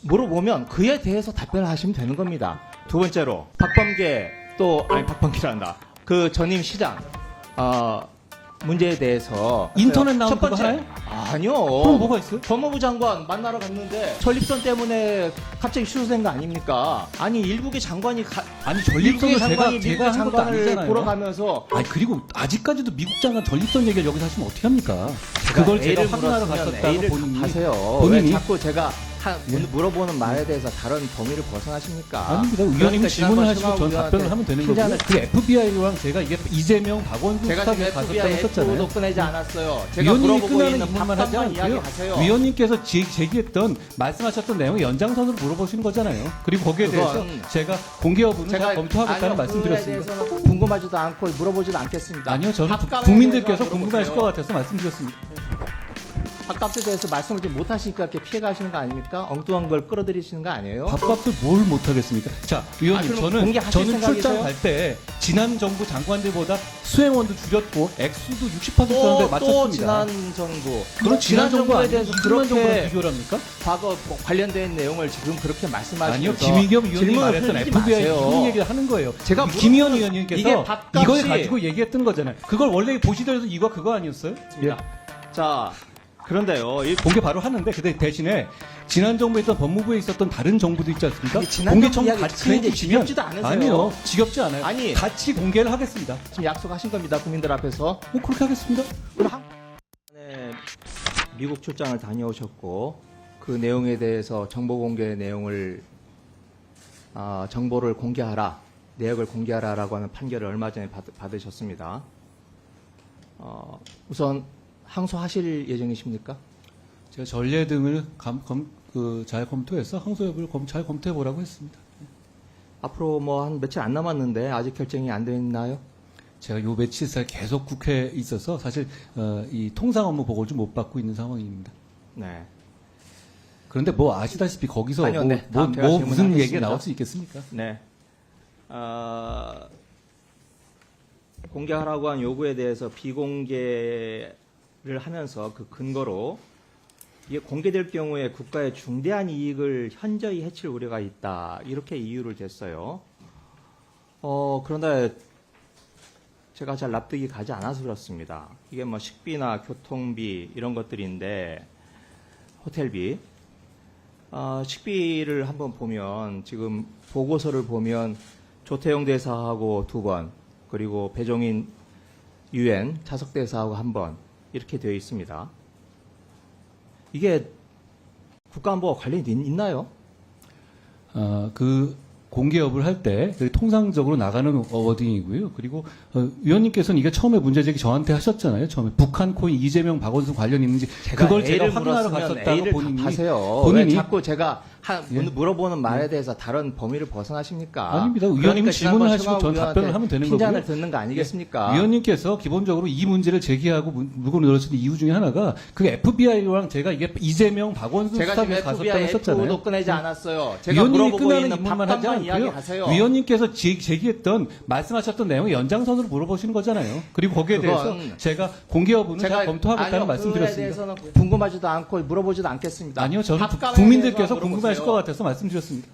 물어보면 그에 대해서 답변을 하시면 되는 겁니다. 두 번째로 박범계란다. 그 전임 시장 문제에 대해서 인터넷 나온 첫 번째, 그거 하나요? 아니요. 그럼 뭐가 있어요? 법무부 장관 만나러 갔는데 전립선 때문에 갑자기 취소된 거 아닙니까? 아니 일국의 장관이 아니 일국의 전립선을 장관이 제가 미국의 한 것도 장관을 아니잖아요. 보러 가면서 아니 그리고 아직까지도 미국 장관 전립선 얘기를 여기서 하시면 어떻게 합니까? 제가 그걸 제가 A를 확인하러 물었으면 갔었다고 A를 본인이 하세요. 본인이? 왜 자꾸 제가 예. 물어보는 말에 대해서 다른 범위를 벗어나십니까? 아닙니다. 의원님 그러니까 질문을 지난번 하시고 전 최강욱 답변을 하면 되는 거고요. 핀잔을 그 FBI랑 제가 이게 이재명, 박원순 제가 지금 수사에 갔었다고 FBI 했었잖아요. F도 꺼내지 않았어요. 제가 위원님이 물어보고 끝나는 있는 인물만 하지 답답한 이야기 않고요. 하세요. 위원님께서 제기했던 말씀하셨던 내용을 연장선으로 물어보시는 거잖아요. 그리고 거기에 대해서 그건 제가 공개 여부는 잘 검토하겠다는 아니요, 말씀드렸습니다. 그거에 대해서는 궁금하지도 않고 물어보지도 않겠습니다. 아니요, 저는 밥값에 국민들께서 대해서 궁금하실 물어보세요. 것 같아서 말씀드렸습니다. 밥값에 대해서 말씀을 좀 못하시니까 이렇게 피해가시는 거 아닙니까? 엉뚱한 걸 끌어들이시는 거 아니에요? 밥값을 뭘 못하겠습니까? 자, 위원님, 그럼 공개하실 저는 생각이세요? 출장 갈 때 지난 정부 장관들보다 수행원도 줄였고 액수도 60%에 또 맞췄습니다. 지난 정부. 그럼 지난 정부에 정부에 대해서 대해서 그런 정부랑 그렇게 비교를 합니까? 과거 관련된 내용을 지금 그렇게 말씀하시면서 아니요, 김의겸 의원이 질문을 말했던 흘리지 FBI 마세요. 이런 얘기를 하는 거예요. 제가 김의원 물어보는- 의원님께서 이게 밥값이- 이걸 가지고 얘기했던 거잖아요. 그걸 원래 보시더라도 이거 그거 아니었어요? 예. 자, 그런데요. 공개 바로 하는데 근데 대신에 지난 정부에 있던 법무부에 있었던 다른 정부도 있지 않습니까? 아니, 지난 공개 정부 청 이야기 같이 그런데 해주시면 지겹지도 않으세요? 아니요, 지겹지 않아요. 아니. 같이 공개를 하겠습니다. 지금 약속하신 겁니다. 국민들 앞에서. 뭐 그렇게 하겠습니다. 그럼 네, 미국 출장을 다녀오셨고 그 내용에 대해서 정보 공개 내용을 정보를 공개하라, 내역을 공개하라라고 하는 판결을 얼마 전에 받으셨습니다. 우선 항소하실 예정이십니까? 제가 전례 등을 잘 검토해서 항소 여부를 잘 검토해 보라고 했습니다. 앞으로 뭐 한 며칠 안 남았는데 아직 결정이 안 됐나요? 제가 요 며칠 사이 계속 국회에 있어서 사실 이 통상 업무 보고를 좀 못 받고 있는 상황입니다. 네. 그런데 뭐 아시다시피 거기서 아니요, 네. 뭐 다음 제가 무슨 질문하겠습니다. 얘기가 나올 수 있겠습니까? 네. 공개하라고 한 요구에 대해서 비공개를 하면서 그 근거로 이게 공개될 경우에 국가의 중대한 이익을 현저히 해칠 우려가 있다. 이렇게 이유를 댔어요. 그런데 제가 잘 납득이 가지 않아서 그렇습니다. 이게 뭐 식비나 교통비 이런 것들인데 호텔비. 식비를 한번 보면 지금 보고서를 보면 조태용 대사하고 2번 그리고 배종인 유엔 차석 대사하고 1번 이렇게 되어 있습니다. 이게 국가안보와 관련이 있나요? 그 공개 여부를 할 때 통상적으로 나가는 워딩이고요. 그리고 위원님께서는 이게 처음에 문제제기 저한테 하셨잖아요. 처음에 북한 코인 이재명 박원순 관련 있는지 그걸 제가 A를 확인하러 물었으면 갔었다고 A를 본인이 답하세요. 본인이 왜 자꾸 제가 예. 물어보는 말에 대해서 다른 범위를 벗어나십니까? 아닙니다. 의원님 그러니까 질문을 지난번 하시고 전 최강욱 답변을 하면 되는 핀잔을 거고요. 듣는 거 아니겠습니까? 위원님께서 기본적으로 이 문제를 제기하고 물고 늘어진 이유 중에 하나가 그 FBI랑 제가 이게 이재명 박원순 제가 지금 수사에 갔었다고 FBI 했었잖아요. F도 꺼내지 않았어요. 제가 위원님이 물어보고 끝나는 있는 인물만 하지 밥값만 이야기 않고요. 하세요. 위원님께서 제기했던 말씀하셨던 내용을 연장선으로 물어보시는 거잖아요. 그리고 거기에 대해서 그건 제가 공개 여부는 잘 검토하겠다는 아니요, 말씀드렸습니다. 그거에 대해서는 궁금하지도 않고 물어보지도 않겠습니다. 아니요, 저는 밥값에 국민들께서 대해서 궁금하실 물어보세요. 것 같아서 말씀드렸습니다.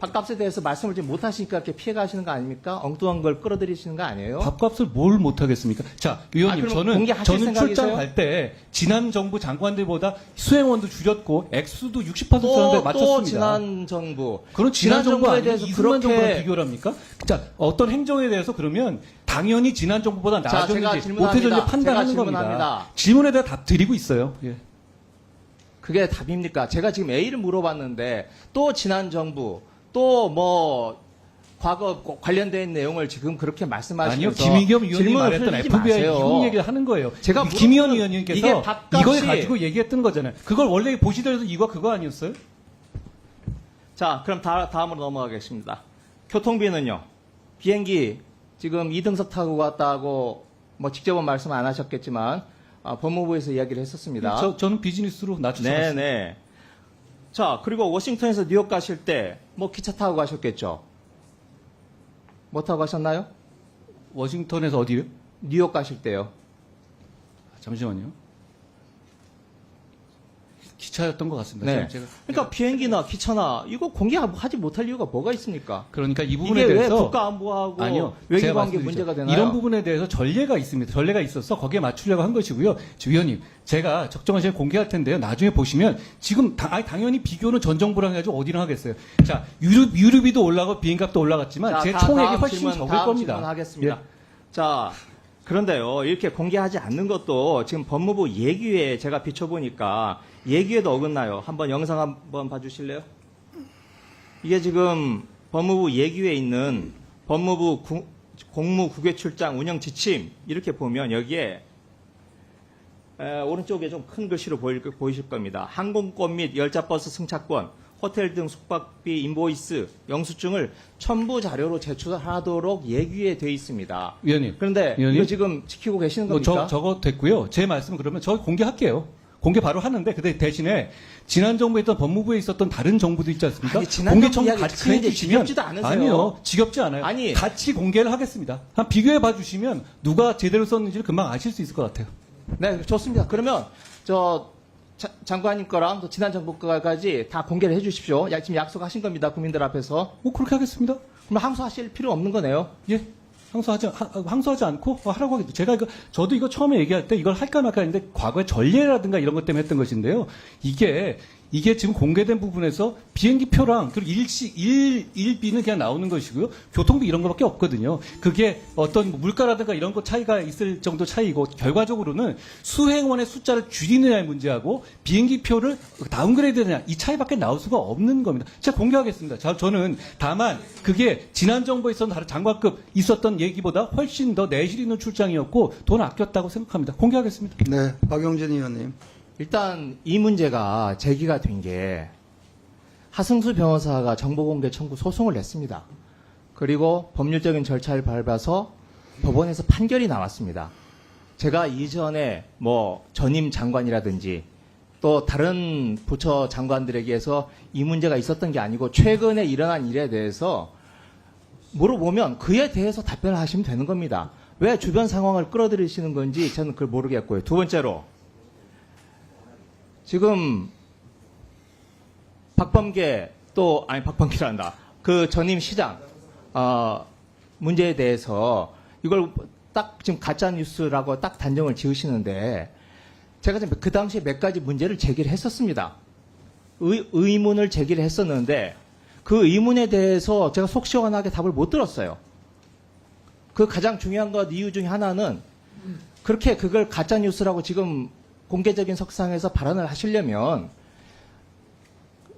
밥값에 대해서 말씀을 좀 못하시니까 이렇게 피해가시는 거 아닙니까? 엉뚱한 걸 끌어들이시는 거 아니에요? 밥값을 뭘 못하겠습니까? 자, 위원님, 그럼 공개하실 저는 생각이세요? 출장 갈 때 지난 정부 장관들보다 수행원도 줄였고 액수도 60%에 또 맞췄습니다. 지난 정부. 그런 지난 정부 정부에 아니고 대해서 이승만 정부랑 그렇게 비교를 합니까? 자, 어떤 행정에 대해서 그러면 당연히 지난 정부보다 자, 제가 나아졌는지 질문합니다. 못해졌는지 판단하는 제가 겁니다. 질문합니다. 질문에 대해 답 드리고 있어요. 예. 그게 답입니까? 제가 지금 A를 물어봤는데 또 지난 정부 또 뭐 과거 관련된 내용을 지금 그렇게 아니요, 말씀하시면서 김의겸 의원이 질문을 말했던 흘리지 FBI 마세요. 이런 얘기를 하는 거예요. 제가 김의원 물어보는 의원님께서 이게 밥값이- 이걸 가지고 얘기했던 거잖아요. 그걸 원래 보시더라도 이거 그거 아니었어요? 자, 그럼 다음으로 넘어가겠습니다. 교통비는요. 비행기 지금 2등석 타고 갔다고 뭐 직접은 말씀 안 하셨겠지만 법무부에서 이야기를 했었습니다. 저는 비즈니스로 낮추셨습니다. 네네. 자, 그리고 워싱턴에서 뉴욕 가실 때 뭐 기차 타고 가셨겠죠? 뭐 타고 가셨나요? 워싱턴에서 어디요? 뉴욕 가실 때요. 잠시만요. 기차였던 것 같습니다. 네. 제가 그러니까 비행기나 기차나 이거 공개하지 못할 이유가 뭐가 있습니까? 그러니까 이 부분에 이게 왜 대해서 국가안보하고 아니요. 외교관계 제가 말씀드리죠. 문제가 되나요? 이런 부분에 대해서 전례가 있습니다. 전례가 있어서 거기에 맞추려고 한 것이고요. 위원님, 제가 적정한 시간에 공개할 텐데요. 나중에 보시면 지금 당연히 비교는 전 정부랑 해가지고 어디랑 하겠어요. 자, 유류비도 올라가고 비행값도 올라갔지만 자, 제 다음 총액이 훨씬 질문, 적을 다음 겁니다. 질문하겠습니다. 예. 자, 그런데요, 이렇게 공개하지 않는 것도 지금 법무부 예규에 제가 비춰보니까 예규에도 어긋나요. 한번 영상 한번 봐주실래요? 이게 지금 법무부 예규에 있는 법무부 공무 국외출장 운영 지침 이렇게 보면 여기에 오른쪽에 좀 큰 글씨로 보이실 겁니다. 항공권 및 열차버스 승차권, 호텔 등 숙박비 인보이스, 영수증을 첨부 자료로 제출하도록 예규에 돼 있습니다. 위원님. 그런데 위원님? 이거 지금 지키고 계시는 뭐 겁니까? 저거 됐고요. 제 말씀은 그러면 저 공개할게요. 공개 바로 하는데 근데 대신에 지난 정부에 있던 법무부에 있었던 다른 정부도 있지 않습니까? 아니, 지난 공개 정부 청구 이야기 같이 듣는데 해주시면 지겹지도 않으세요? 아니요, 지겹지 않아요. 아니. 같이 공개를 하겠습니다. 한 비교해 봐주시면 누가 제대로 썼는지를 금방 아실 수 있을 것 같아요. 네, 좋습니다. 그러면 장관님 거랑 또 지난 정부 거까지 다 공개를 해주십시오. 지금 약속하신 겁니다. 국민들 앞에서. 뭐 그렇게 하겠습니다. 그럼 항소하실 필요 없는 거네요. 예. 항소하지 않고 하라고 하겠죠. 제가 저도 이거 처음에 얘기할 때 이걸 할까 말까 했는데 과거의 전례라든가 이런 것 때문에 했던 것인데요. 이게 지금 공개된 부분에서 비행기 표랑 그리고 일비는 그냥 나오는 것이고요. 교통비 이런 거밖에 없거든요. 그게 어떤 물가라든가 이런 거 차이가 있을 정도 차이고 결과적으로는 수행원의 숫자를 줄이느냐의 문제하고 비행기 표를 다운그레이드느냐 이 차이밖에 나올 수가 없는 겁니다. 제가 공개하겠습니다. 저는 다만 그게 지난 정부에 있었던 다른 장관급 있었던 얘기보다 훨씬 더 내실 있는 출장이었고 돈 아꼈다고 생각합니다. 공개하겠습니다. 네, 박용진 의원님. 일단 이 문제가 제기가 된 게 하승수 변호사가 정보공개 청구 소송을 냈습니다. 그리고 법률적인 절차를 밟아서 법원에서 판결이 나왔습니다. 제가 이전에 뭐 전임 장관이라든지 또 다른 부처 장관들에게서 이 문제가 있었던 게 아니고 최근에 일어난 일에 대해서 물어보면 그에 대해서 답변을 하시면 되는 겁니다. 왜 주변 상황을 끌어들이시는 건지 저는 그걸 모르겠고요. 두 번째로 지금 박범계란다. 그 전임 시장 문제에 대해서 이걸 딱 지금 가짜 뉴스라고 딱 단정을 지으시는데 제가 지금 그 당시에 몇 가지 문제를 제기를 했었습니다. 의문을 제기를 했었는데 그 의문에 대해서 제가 속 시원하게 답을 못 들었어요. 그 가장 중요한 것 이유 중에 하나는 그렇게 그걸 가짜 뉴스라고 지금 공개적인 석상에서 발언을 하시려면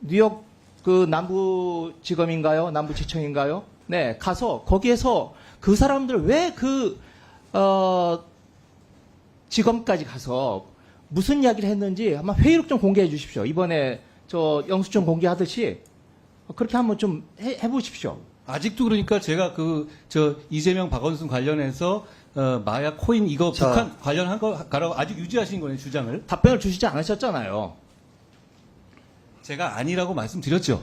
뉴욕 그 남부지검인가요? 남부지청인가요? 네, 가서 거기에서 그 사람들 왜 지검까지 가서 무슨 이야기를 했는지 한번 회의록 좀 공개해 주십시오. 이번에 저 영수증 공개하듯이 그렇게 한번 좀 해보십시오. 아직도 그러니까 제가 이재명 박원순 관련해서 마약 코인 이거 자. 북한 관련한 거 가라고 아직 유지하신 거네요, 주장을. 답변을 주시지 않으셨잖아요. 제가 아니라고 말씀드렸죠.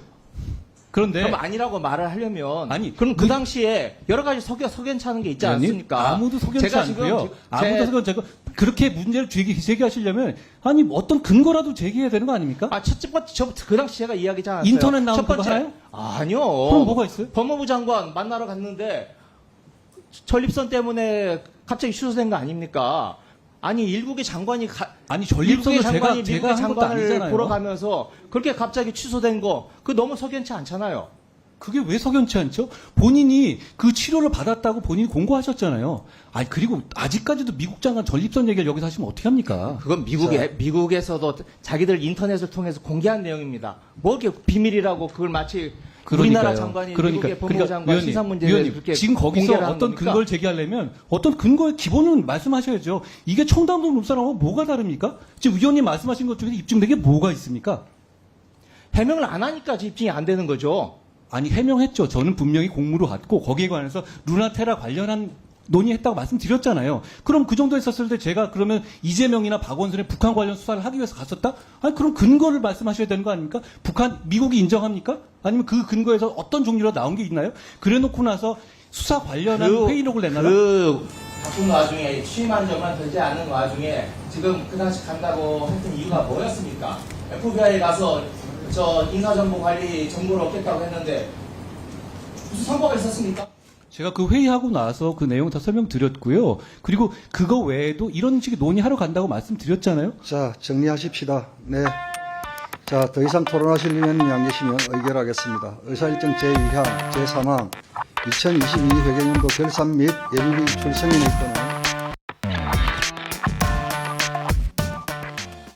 그런데 그럼 아니라고 말을 하려면 아니, 그럼 그 당시에 여러 가지 석연치 않은 게 있지 의원님, 않습니까? 아무도 석연치 제가 않고요. 지금 아무도 석연치 않고 그렇게 문제를 제기하시려면 아니 어떤 근거라도 제기해야 되는 거 아닙니까? 첫 번째 그 당시 제가 이야기하지 않았어요. 인터넷 나온 첫 번째 그거 하나요? 아니요. 그럼 뭐가 있어요? 법무부 장관 만나러 갔는데 전립선 때문에 갑자기 취소된 거 아닙니까? 아니 일국의 장관이 아니 일국의 전립선을 장관이 제가 미국의 한 것도 장관을 아니잖아요. 보러 가면서 그렇게 갑자기 취소된 거 그거 너무 석연치 않잖아요. 그게 왜 석연치 않죠? 본인이 그 치료를 받았다고 본인이 공고하셨잖아요. 아니 그리고 아직까지도 미국 장관 전립선 얘기를 여기서 하시면 어떻게 합니까? 그건 미국에서도 자기들 인터넷을 통해서 공개한 내용입니다. 뭐 이렇게 비밀이라고 그걸 마치 우리나라 장관이 미국의 법무부 장관 위원님, 신상 문제에 위원님, 그렇게 지금 거기서 공개를 하는 어떤 겁니까? 근거를 제기하려면 어떤 근거의 기본은 말씀하셔야죠. 이게 청담도 룸사람하고 뭐가 다릅니까? 지금 위원님 말씀하신 것 중에 입증된 게 뭐가 있습니까? 해명을 안 하니까 입증이 안 되는 거죠. 아니 해명했죠. 저는 분명히 공무로 갔고 거기에 관해서 루나테라 관련한 논의했다고 말씀드렸잖아요. 그럼 그 정도 했었을 때 제가 그러면 이재명이나 박원순의 북한 관련 수사를 하기 위해서 갔었다? 아니 그럼 근거를 말씀하셔야 되는 거 아닙니까? 미국이 인정합니까? 아니면 그 근거에서 어떤 종류로 나온 게 있나요? 그래놓고 나서 수사 관련한 회의록을 내놔라? 바쁜 와중에 취임한 지만 되지 않은 와중에 지금 그 당시 간다고 했던 이유가 뭐였습니까? FBI에 가서 저 인사정보 관리 정보를 얻겠다고 했는데 무슨 성과가 있었습니까? 제가 그 회의하고 나서 그 내용 다 설명드렸고요. 그리고 그거 외에도 이런 식의 논의하러 간다고 말씀드렸잖아요. 자, 정리하십시다. 네. 자, 더 이상 토론하실 의원님이 안 계시면 의결하겠습니다. 의사일정 제2항, 제3항, 2022 회계연도 결산 및 예비비 출승인의 또는